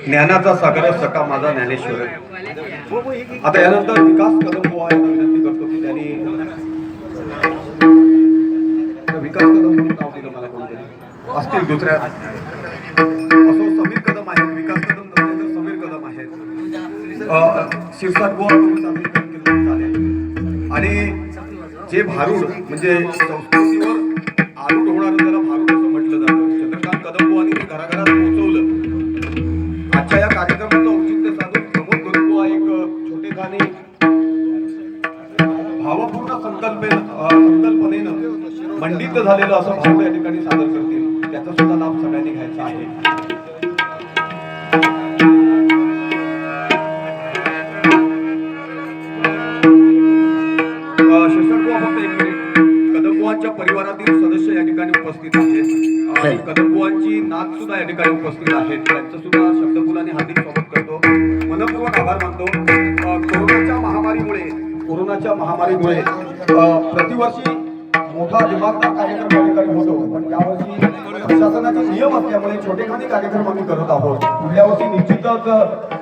ज्ञानाचा सागर सखा माझा ज्ञानेश्वर. आता यानंतर विकास कदम बुवा यांना विनंती करतो की त्यांनी विकास कदम म्हणून नाव दिलं मला कोणतरी असतील दुसऱ्या असो. समीर कदम आहेत, विकास कदम नसतील समीर कदम आहेत. शिरसाट बुवा चालेल. आणि जे भारूड म्हणजे संस्कृतीवर आरूढ होणारं त्याला भारूड असं म्हटलं जातं. चंद्रकांत कदम बुवांनी घराघरात पोहोचवलं. आजच्या या कार्यक्रमाचं औचित्य साधून प्रमोद गुरुबुवा एक छोटेखानी भावपूर्ण संकल्पनेनं मंडित झालेलं असं भारूड या ठिकाणी सादर करतील. त्याचा सुद्धा लाभ सगळ्यांनी घ्यायचा आहे. शिरसाटबुवा फक्त एक मिनिट. कदमबुवांच्या परिवारातील सदस्य या ठिकाणी उपस्थित आहेत. कदमबुवांची नात सुद्धा या ठिकाणी उपस्थित आहेत. त्यांचं सुद्धा शब्दफुलाने हार्दिक स्वागत करतो, मनपूर्वक आभार मानतो. कोरोनाच्या महामारीमुळे प्रतिवर्षी मोठा दिमागदार कार्यक्रम या ठिकाणी होतो, पण यावर्षी प्रशासनाचे नियम असल्यामुळे छोटेखानी कार्यक्रम आम्ही करत आहोत. पुढल्या वर्षी निश्चितच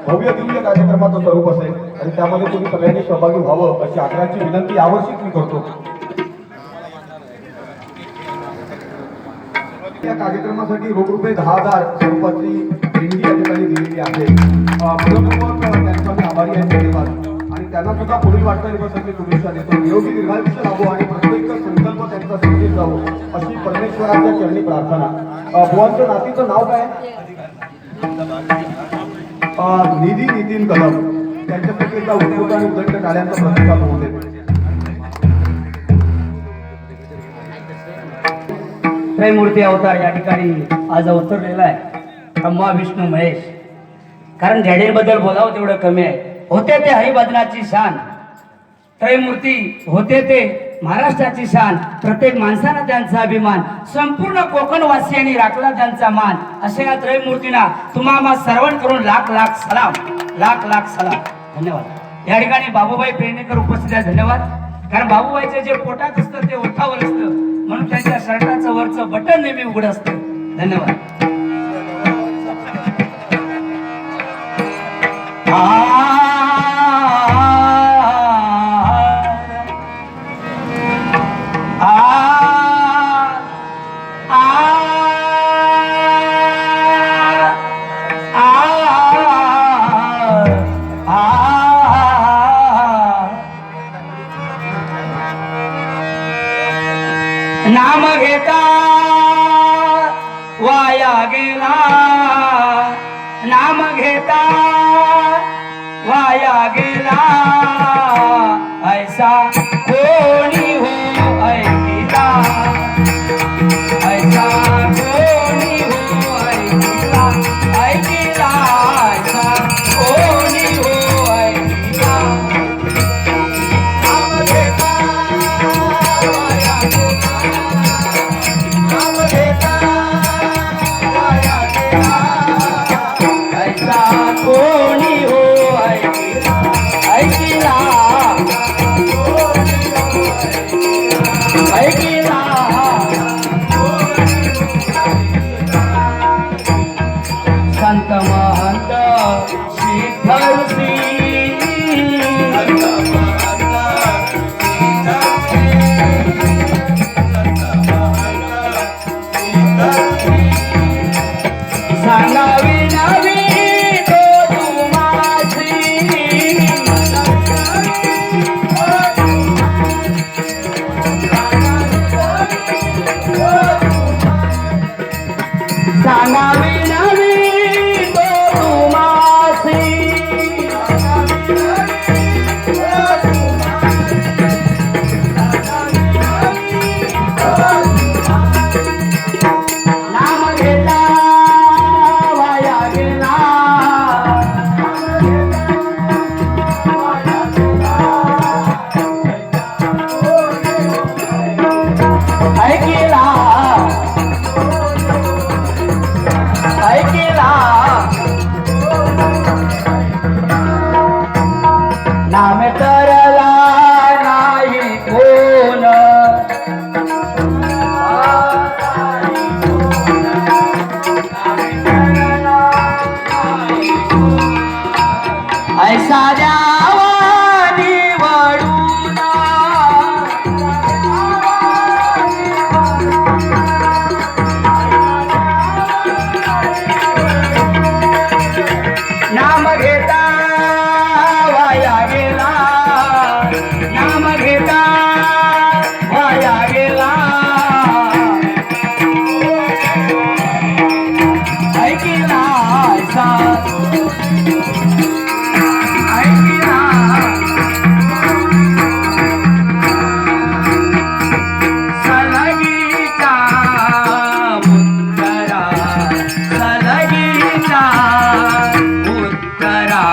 भव्य दिव्य कार्यक्रमाचं स्वरूप असेल आणि त्यामध्ये तुम्ही सगळ्यांनी सहभागी व्हावं अशी आग्रहाची विनंती यावर्षी मी करतो. या कार्यक्रमासाठी रोख रुपये 10,000 स्वरूपाची देणगी या ठिकाणी दिलेली आहे. मनपूर्वक त्यांचा मी आभारी आहे. धन्यवाद. आणि त्यांना सुद्धा पुढील वाटचालीसाठी शुभेच्छा देतो. निरोगी दीर्घायुष्य लाभो आणि प्रत्येक संकल्प त्यांचा सिद्धीत जावो अशी परमेश्वराच्या चरणी प्रार्थना. बुवांचं नातीचं नाव काय? निधी नितीन कदम. त्यांच्यापैकी एका उत्स्फूर्त आणि उदंड टाळ्यांचा प्रतिसाद होऊ दे. त्रयमूर्ती अवतार या ठिकाणी आज अवतरलेला आहे. ब्रह्मा विष्णू महेश. कारण बद्दल बोलावं तेवढं कमी आहे. होते ते हरिभजनाची शान. त्रयमूर्ती होते ते महाराष्ट्राची शान. प्रत्येक माणसानं त्यांचा अभिमान. संपूर्ण कोकणवासियांनी राखला त्यांचा मान. अशा या त्रयमूर्तींना तुम्हाला सर्वण करून लाख लाख सलाम. लाख लाख सलाम. धन्यवाद. या ठिकाणी बाबूबाई पेडणेकर उपस्थित आहेत. धन्यवाद. कारण बाबूबाईचे जे पोटात असतं ते ओठावर असतं, म्हणून त्यांच्या शर्टाचं वरचं बटन नेहमी उघड असतं. धन्यवाद. नाम घेता वाया गेला. नाम घेता वाया गेला. ऐसा कोणी हो ऐकिला. ऐसा कोणी हो संत महंत श्री सांगावी नावी तो तुम्हासी सांगावी नावी तो तुम्हासी नाम घेता वाया गेला ऐकिला ऐकिला नाम तरला नाही कोण ऐसा द्यावा निवडून नाम घेता वाया गेला नाम घेता वाया गेला ऐकिला ऐसा ऐकिला सलगीचा उत्तरा सलगीचा उत्तरा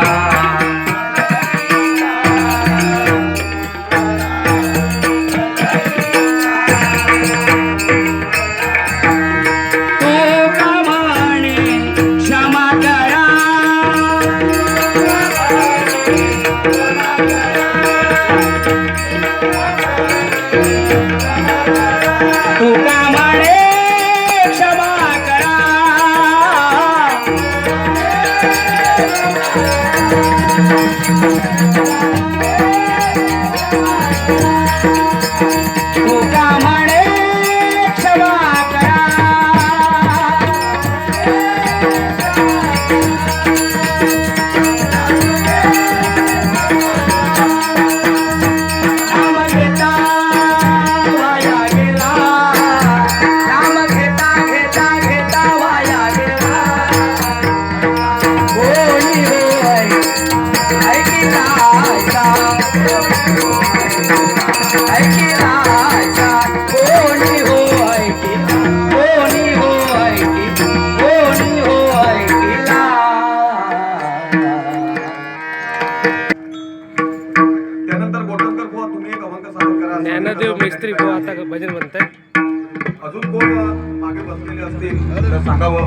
तो प्रमाणे क्षमा करा तुका म्हणे क्षमा करा तुका म्हणे क्षमा करा नाम घेता वाया गेला नाम घेता घेता घेता वाया गेला कोणी होय ऐकिला ऐसा ऐकिला ऐसा कोणी हो ऐकिला कोणी हो ऐकिला कोणी हो ऐकिला त्यानंतर गोटनकर बुवा तुम्ही एक अभंग सादर करा. ज्ञानदेव मेस्त्री बुवा आता भजन म्हणताय. अजून कोण मागे बसलेले असतील तर सांगावं.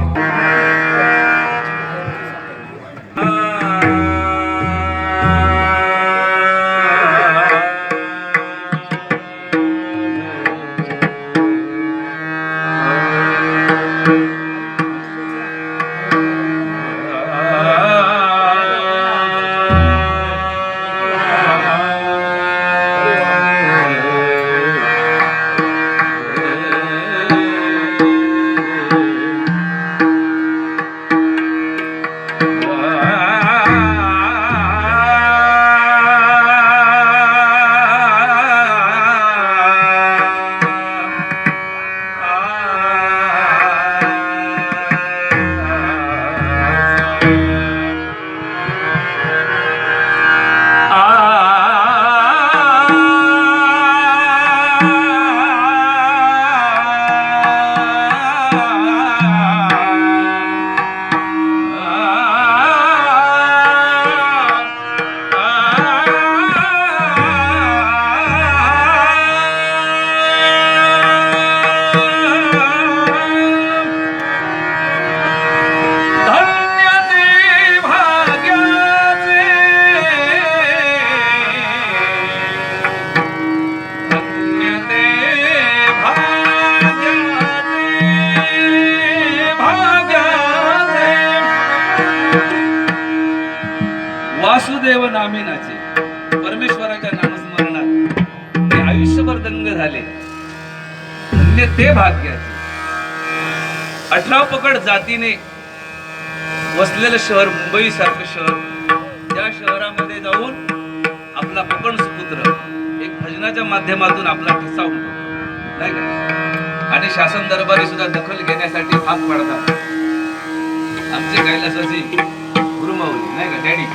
वासुदेव नामे नाचे परमेश्वराच्या नामस्मरणात ते आयुष्यभर दंग झाले. धन्य ते भाग्याचे. 18 पकड जातीने वसलेलं शहर, मुंबई सारखं शहर, त्या शहरामध्ये जाऊन आपला कोकण सुपुत्र एक भजनाच्या माध्यमातून आपला किस्सा उमटवतो, नाही का? आणि शासन दरबारी सुद्धा दखल घेण्यासाठी भाग पडतात. आमचे कैलासाची गुरुमाऊली, नाही का डॅडी.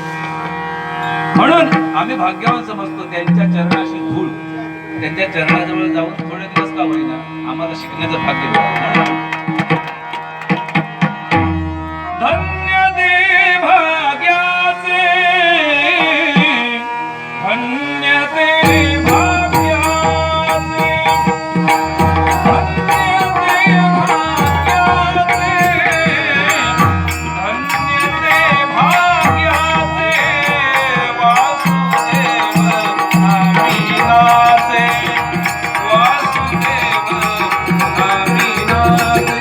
म्हणून आम्ही भाग्यवान समजतो त्यांच्या चरणाशी धूळ, त्यांच्या चरणाजवळ जाऊन थोडे दिवस का होईना आम्हाला शिकण्याचं भाग्य मिळालं. धन्य ते भाग्याचे, धन्य ते भाग्याचे, धन्य ते भाग्याचे, धन्य ते भाग्याचे. वासुदेव आम्ही नाचे, वासुदेव आम्ही नाचे.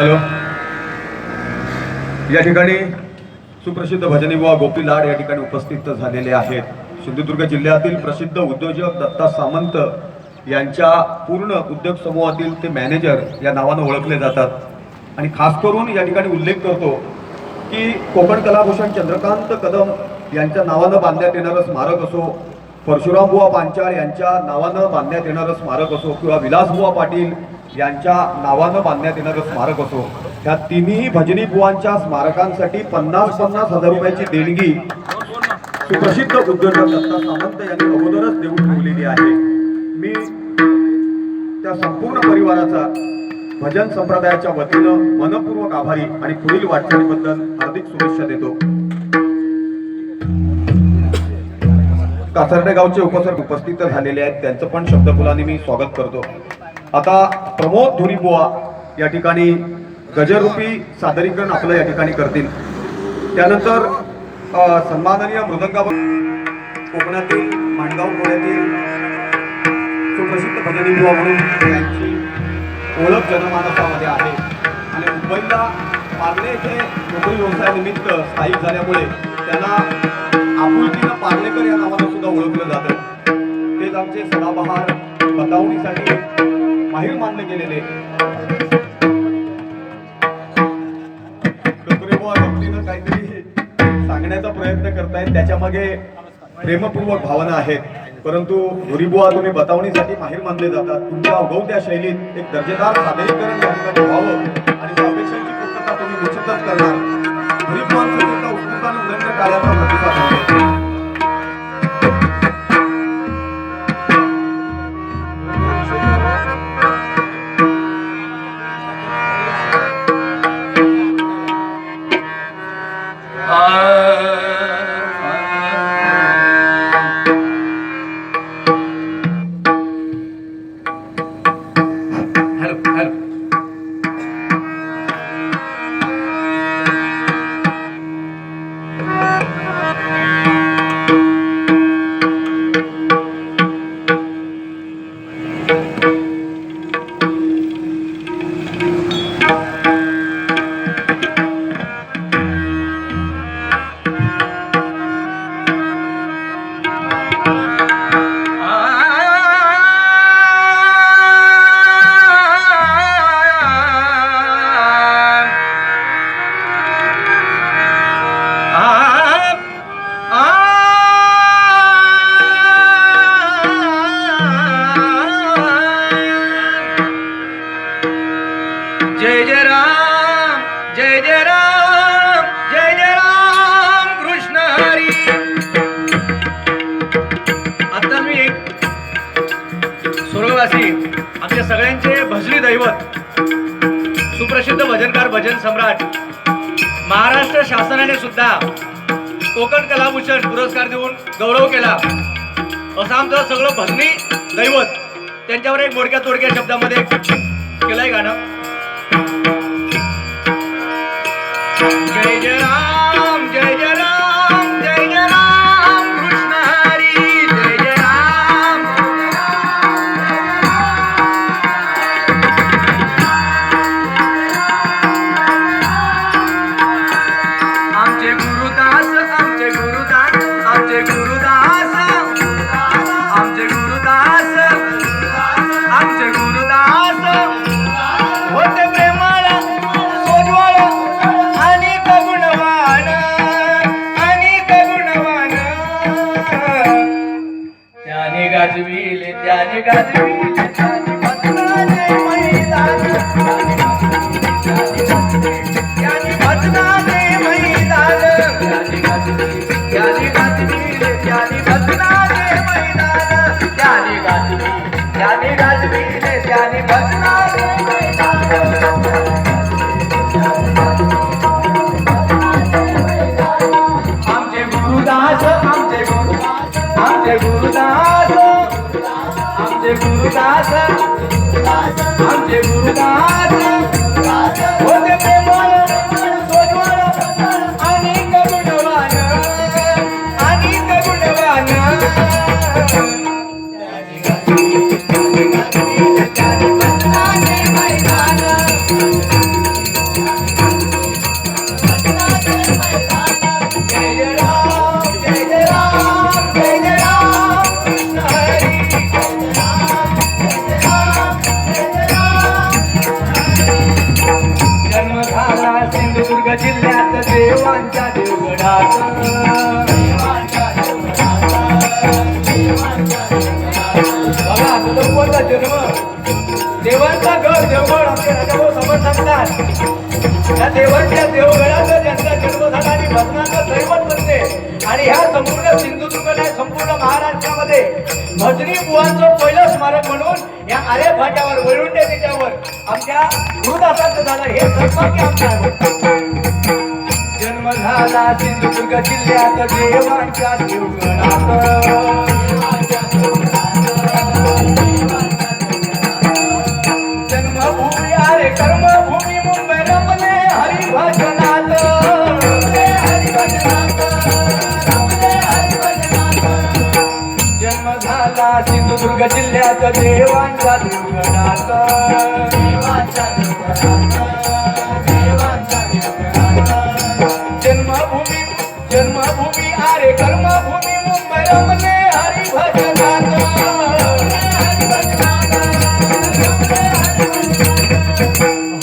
हॅलो. या ठिकाणी सुप्रसिद्ध भजनी बुवा गोपी लाड या ठिकाणी उपस्थित झालेले आहेत. सिंधुदुर्ग जिल्ह्यातील प्रसिद्ध उद्योजक दत्ता सामंत यांच्या पूर्ण उद्योग समूहातील ते मॅनेजर या नावानं ओळखले जातात. आणि खास करून या ठिकाणी उल्लेख करतो की कोकण कलाभूषण चंद्रकांत कदम यांच्या नावानं बांधण्यात येणारं स्मारक असो, परशुराम बुवा पांचाळ यांच्या नावानं बांधण्यात येणारं स्मारक असो किंवा विलास बुवा पाटील यांच्या नावानं बांधण्यात येणारं स्मारक असो, ह्या तिन्ही भजनी बुवांच्या स्मारकांसाठी 50,000 रुपयाची देणगी सुप्रसिद्ध उद्योजक दत्ता सामंत यांनी अगोदरच देऊन ठेवलेली आहे. मी त्या संपूर्ण परिवाराचा भजन संप्रदायाच्या वतीनं मनपूर्वक आभारी आणि पुढील वाटचालीबद्दल हार्दिक शुभेच्छा देतो. कासर्डे गावचे उपसर उपस्थित झालेले आहेत, त्यांचं पण शब्दफुलाने मी स्वागत करतो. आता प्रमोद धुरी बुवा या ठिकाणी गजरूपी सादरीकरण आपलं या ठिकाणी करतील. त्यानंतर सन्माननीय मृदंगावर कोकणातील माणगाव खोऱ्यातील सुप्रसिद्ध भजनी बुवा म्हणून त्यांची ओळख जनमानसामध्ये आहे. आणि मुंबईला पार्ले येथे नोकरी व्यवसायानिमित्त स्थायिक झाल्यामुळे त्यांना आपुलकीनं पार्लेकर या नावानं सुद्धा ओळखलं जातं. तेच आमचे सदाबहार बतावणीसाठी माहीर मानले गेलेले बुवा गमतीनं काहीतरी सांगण्याचा प्रयत्न करतायत, त्याच्यामागे प्रेमपूर्वक भावना आहेत. परंतु धुरीबुवा तुम्ही बतावणीसाठी माहीर मानले जातात. तुमच्या उगवत्या शैलीत एक दर्जेदार सादरीकरण या ठिकाणी व्हावं आणि त्या अपेक्षांची पूर्तता तुम्ही निश्चितच करणार. धुरीबुवांचा उत्स्फूर्त आणि उदंड कार्याचा प्रतिसाद आहे. जय जय राम, जय जय राम, जय जय राम कृष्ण हरी. आता मी एक स्वर्गवासी आमच्या सगळ्यांचे भजनी दैवत सुप्रसिद्ध भजनकार भजन सम्राट महाराष्ट्र शासनाने सुद्धा कोकण कलाभूषण पुरस्कार देऊन गौरव केला असं आमचं सगळं भजनी दैवत त्यांच्यावर एक मोडक्या तोडक्या शब्दामध्ये केलंय गाणं. जय जय राम, जय जय राम, जय जय राम कृष्ण हरी. जय जय राम, आमचे गुरुदास, आमचे गुरुदास, आमचे गुरुदास, आमचे गुरुदास, आमचे गुरुदास होते प्रेमळ सोज्वळ आणि गुणवान, आणि गुणवान. त्याने गाजविले, त्याने गाजविले, त्याने भजनाचे मैदान, त्याने भजनाचे मैदान, त्याने गाजविले, त्याने गाजविले, त्याने भजनाचे मैदान, त्याने गाजविले, त्याने गाजविले, त्याने भजनाचे मैदान. आमचे गुरुदास, आमचे गुरुदास, आमचे गुरुदास, आमचे गुरु जन्म झाला सिंधुदुर्ग जिल्ह्यात देवांच्या देवगडात. बघा तुझा जन्म देवांचा घर देवगड आमचे राजाभाऊ समज सांगतात. या देवांच्या देवगडात ज्यांचा जन्म झाला आणि भजनाचं दैवत बनते. आणि ह्या संपूर्ण सिंधुदुर्ग नाही संपूर्ण महाराष्ट्रामध्ये भजनी बुवांचं पहिलं स्मारक म्हणून या आरे फाट्यावर वळवंडे त्याच्यावर आमच्या गुरुदासांचं झालं हे सौभाग्य आमचं आहे. जन्म झाला सिंधुदुर्ग जिल्ह्यात देवांच्या देवगडात. जन्मभूमी अरे कर्मभूमी मुंबई रमले हरिभजनात. जन्म झाला सिंधुदुर्ग जिल्ह्यात देवांच्या देवगडात. जन्मभूमी जन्मभूमी अरे कर्मभूमी मुंबई रमले हरिभजनात.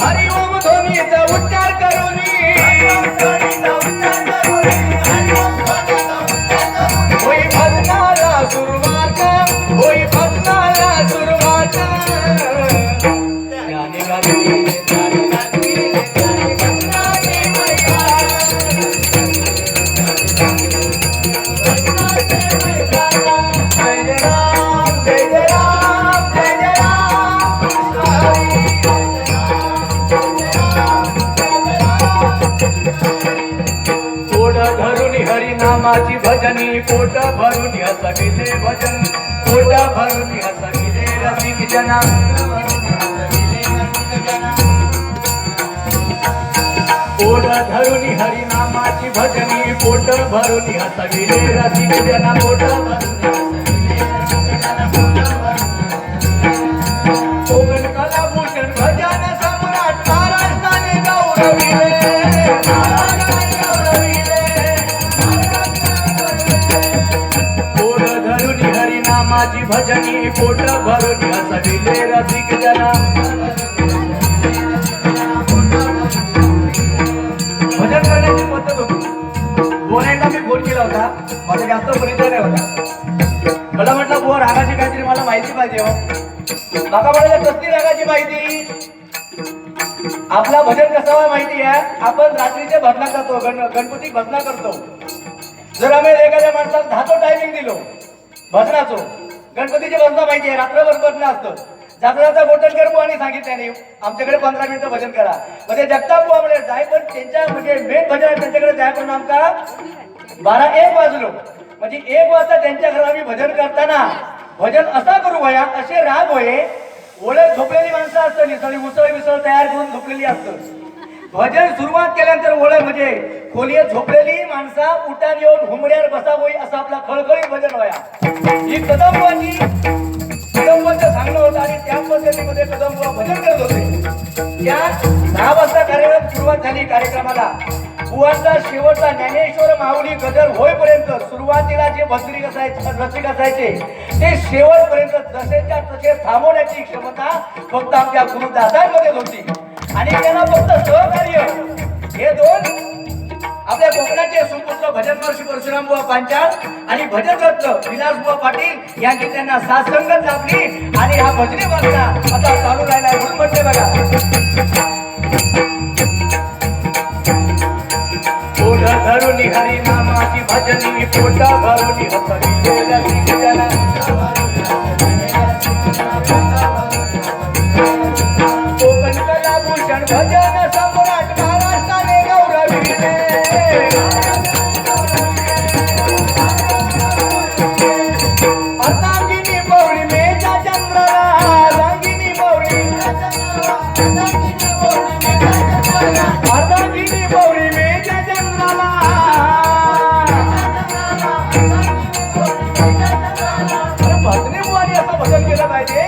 हरि ओम ध्वनीचा उच्चार करूनी होई भजनाला सुरुवात. होई भजनाला सुरुवात. गाणे गाणे हरिनामाची भजनी पोट भरून हसविले भजन. पोट भरून हसविले रसिक जना. पोट धरून हरिनामाची भजनी पोट भरून हसविले रसिक जना. पोट भरून कोकण कलाभूषण भजन सम्राट महाराष्ट्राने गौरविले. हरिनामाची भजनी पोट भरून हसविले रसिक जना. भजन करण्याची पद्धत होती. बोलायला मी फोन केला होता. माझा जास्त परिचय नाही होता. मला म्हटलं बुवा रागाची काहीतरी मला माहिती पाहिजे हो. काका म्हणाले कसली रागाची माहिती. आपला भजन कसा माहिती आहे. आपण रात्रीचे भजना करतो. गणपती भजना करतो. जर आम्ही एखाद्या माणसाला 10 टायमिंग दिलो भजनाचो. गणपतीचे भजन माहिती आहे रात्रभर भजन असतं. जाता गोटनकर बुवानी सांगितल्याने आमच्याकडे 15 मिनिटं भजन करा. म्हणजे जगताप बुवा म्हणजे जाय पण त्यांच्या म्हणजे मेन भजन आहे त्यांच्याकडे जाय पण आमका 12-1 वाजलो. म्हणजे 1 वाजता त्यांच्या घरात आम्ही भजन करताना भजन असा करू वया असे राग होये. ओळे झोपलेली माणसं असतं सगळी उसळ विसळ तयार करून झोपलेली असतं. भजन सुरुवात केल्यानंतर ओळे म्हणजे खोलीत झोपलेली माणसा उठान येऊन हुमऱ्यावर बसावई असं आपला खळखळीत भजन व्हाया. ही कदमबाजी कदमबाचं सांगणं होतं आणि त्या पद्धतीमध्ये कदमबा भजन करत होते. त्या 10 वाजता कार्यक्रम सुरुवात झाली. कार्यक्रमाला बुवांचा शेवटचा ज्ञानेश्वर माऊली गजर होईपर्यंत सुरुवातीला जे भजनी रसिक असायचे ते शेवटपर्यंत जसेच्या तसे थांबवण्याची क्षमता फक्त आमच्या गुरुदासांमध्ये होती. आणि त्यांना फक्त सहकार्य हे 2 आपल्या कोकणाचे सुपुत्र भजन महर्षी परशुराम बुवा पांचाळ आणि भजन रत्न विलास बुवा पाटील यांची त्यांना साथ संगत लाभली. आणि हा भजनी वाजता आता चालू राहिला म्हणून म्हटले बघा. पोट धरून हरिनामाची भजनी पोट भरून हसविले रसिक जना. कोकण कलाभूषण भजन सम्राट महाराष्ट्राने गौरविले. अर्धांगिनी पौर्णिमेच्या चंद्राला अर्धांगिनी पौर्णिमेच्या चंद्राला भजनी बुवानी असं भजन केलं पाहिजे.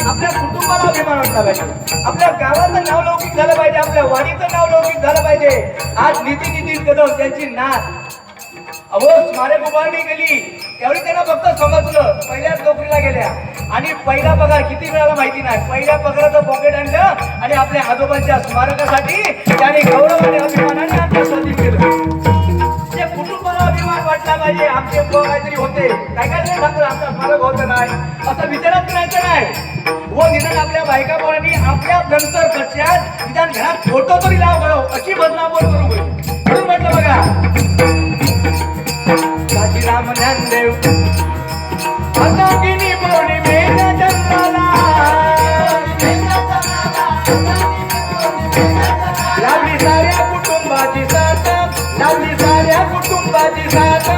आपल्या कुटुंबाला अभिमान वाटला पाहिजे. आपल्या गावाचं नाव लौकिक झालं पाहिजे. आपल्या वाडीचं नाव लौकिक झालं पाहिजे. आज नितीन कदम त्यांची नात अहो स्मारक उभारणी केली त्यावेळी त्यांना फक्त समजलं पहिल्याच नोकरीला गेल्या आणि पहिला पगार किती मिळाला माहिती नाही. पहिल्या पगाराचं पॉकेट आणलं आणि आपल्या आजोबांच्या स्मारकासाठी त्याने गौरवाने अभिमानाने आमच्या स्वाधीन केलं. ते कुटुंबाला अभिमान वाटला पाहिजे आमचे काहीतरी होते काय काय नाही सांगतो आमचं स्मारक होतं नाही असं विचारात करायचं नाही. व निदान आपल्या बायका पोरांनी आपल्या नंतर पश्चात निदान घरात फोटो तरी लाव अशी बदनाम करू म्हणून म्हटलं बघा काशीराम ज्ञानदेव आता किनी पौर्णिमेच्या चंद्राला लावली साऱ्या कुटुंबाची साथ लावली साऱ्या कुटुंबाची साथ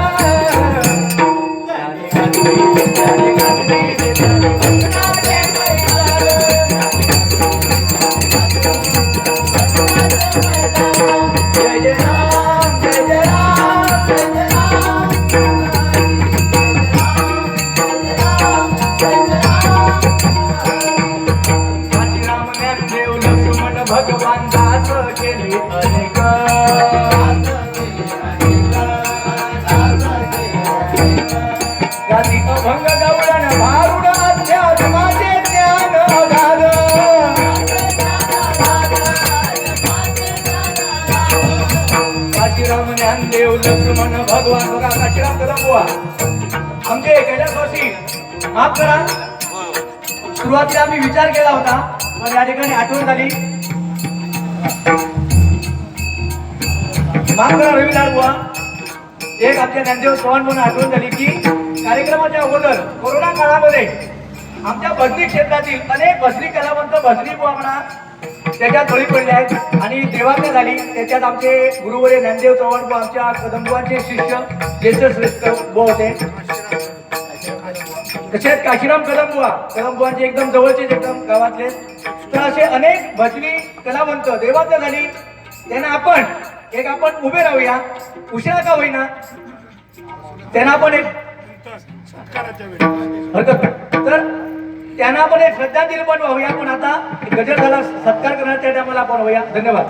जय जय राम जय जय राम जय जय राम ज्ञानदेव लक्ष्मण भगवान दास केले अनेक गादी अभंग गवळण भारुड अध्यात्माचे ज्ञान घाल काशीराम ज्ञानदेव लक्ष्मण भगवान बघा काशीराम कदम बुवा आमचे कैलासवासी माफ करा सुरुवातीला आम्ही विचार केला होता पण या ठिकाणी आठवण झाली माफ करा रविलाल बुवा एक आमच्या ज्ञानदेव चव्हाण म्हणून आठवण झाली की कार्यक्रमाच्या अगोदर कोरोना काळामध्ये आमच्या भजनी क्षेत्रातील अनेक भजनी कलावंत भजनी बुवा म्हणा त्याच्यात बळी पडले आहेत आणि देवाज्ञा झाली त्याच्यात आमचे गुरुवर्य ज्ञानदेव चव्हाण बुवा आमच्या कदमबुवांचे शिष्य ज्येष्ठ श्रेष्ठ बुवा होते कसे आहेत काशीराम कदमबुवांचे एकदम जवळचे एकदम गावातले तर असे अनेक भजनी कलावंत देवाज्ञा झाली त्यांना आपण उभे राहूया उशिरा का होईना त्यांना आपण एक तर त्यांना आपण एक श्रद्धांजली पण वाहूया पण आता गजर झाला सत्कार करण्याच्या टायमाला आपण होऊया. धन्यवाद.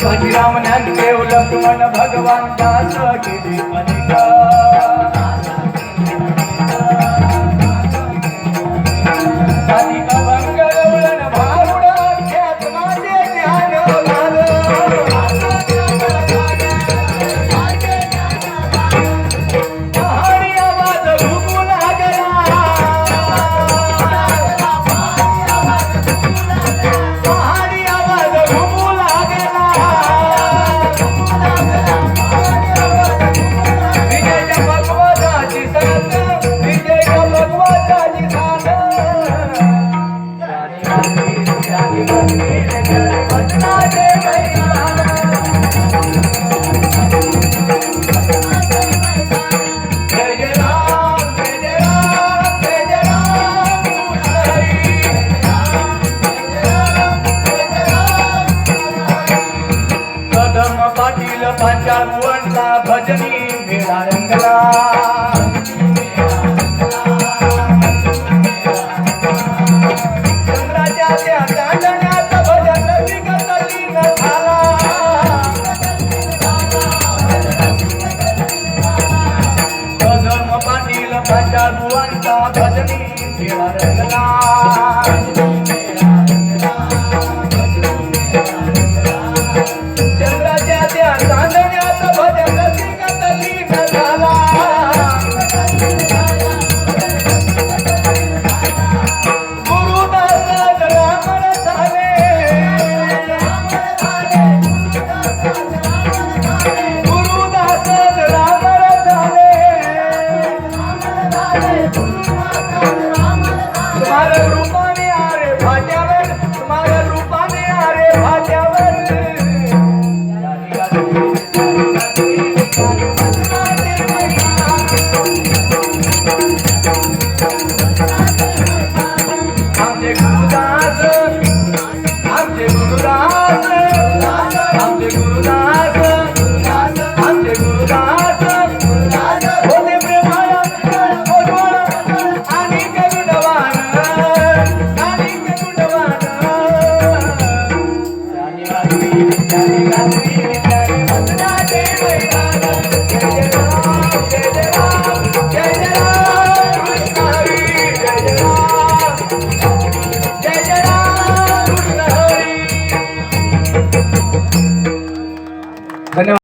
काशीराम ज्ञानदेव लक्ष्मण भगवान दास केले अनेक गादी अभंग गवळण भारुड अध्यात्माचे ज्ञान घाल पहाडी आवाज घुमू लागला पहाडी आवाज घुमू लागला विजय भगवताची साथ विजय भगवताची साथ जय जय राम जय जय राम जय जय राम कदम पाटील पांचाळवंचा भजनी मेळा रंगला चंद्राच्या त्या चांदण्यात भजन विकसलीन झाला कदम पाटील पांचाळवंचा भजनी मेळा रंगला चंद्राच्या त्या चांदण्यात भजन विकसलीन झाला गुरुदास राम धन्यवाद.